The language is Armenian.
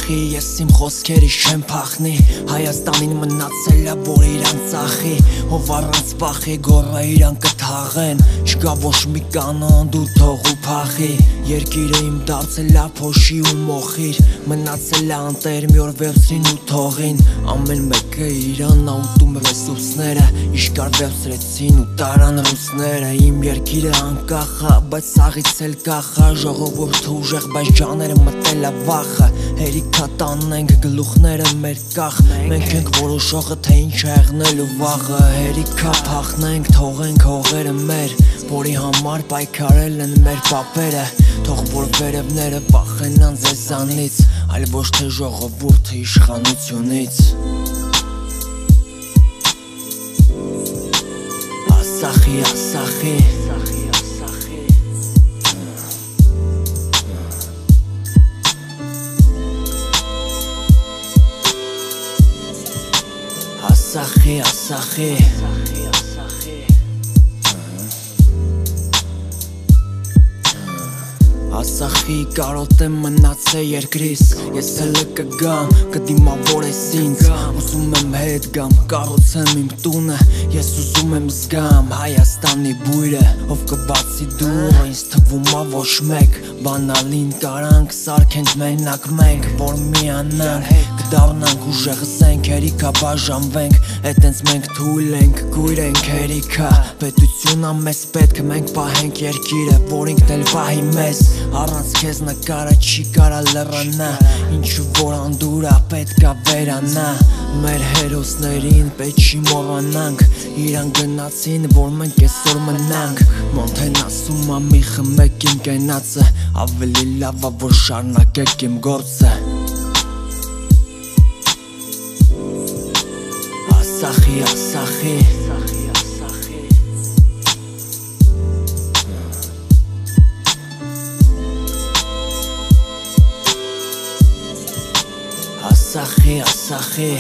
Ասախի, ես իմ խոսքերից չեմ փախնի Հայաստանին մնացել է, որ իրան ծախի Ով առանց վախի գոռա իրան կթաղեն Չկա ոչ մի կանոն, դու թող ու փախի Երկիրը իմ դարձել է փոշի ու մոխիր Մնացել է անտեր մի օր վերցրին ու թողին Ամեն մեկը իրան աուտում ռեսուրսները Իշկար վերցրեցին ու տարան ռուսները Իմ երկիրը անկախ է, բայց սաղից էլ կախ է Ժողովուրդ ուժեղ, բայց ջաները մտել է վախը Հերիքա տանենք գլուխները մեր կախ Մենք ենք որոշողը, թե ինչ է եղնելու վաղը Հերիքա փախնենք, թողենք հողերը մեր Որի համար պայքարել են մեր պապերը Թող որ վերևները վախենան ձեզանից Այլ ոչ թե ժողովուրդը իշխանությունից Ասախի, ասախի Ասախի, ասախի Ասախի կարոտ եմ մնացե երկրիս Ես էլ կգամ, կդիմավորես ինձ Ուզում եմ հետ գամ, կարոցեմ իմ տունը Ես ուզում եմ զգամ Հայաստանի բույրը Ով կբացի դուռը, ինձ թվում է ոչ մեկ Բանալին կարանք, սարքենք մենակ մենք Որ միանանք, կդառնանք ուժեղ զենք Հերիքա բաժանվենք, էտենց մենք թույլ ենք Գույր ենք հերիքա Պետությունա մեզ պետք, մենք պահենք երկիրը Որ ինքն էլ պահի մեզ Առանց քեզ նկարը չի կարա լռանա Ինչու որ անդուրա պետքա վերանա Մեր հերոսներին պետք չի մոռանանք Իրան գնացին որ մենք այսօր մնանք Մոնթեն ասում ա մի խմեք իմ կենացը Ավելի լավ ա որ շարունակեք իմ գործը Ասախի, ասախի Ասախի, ասախի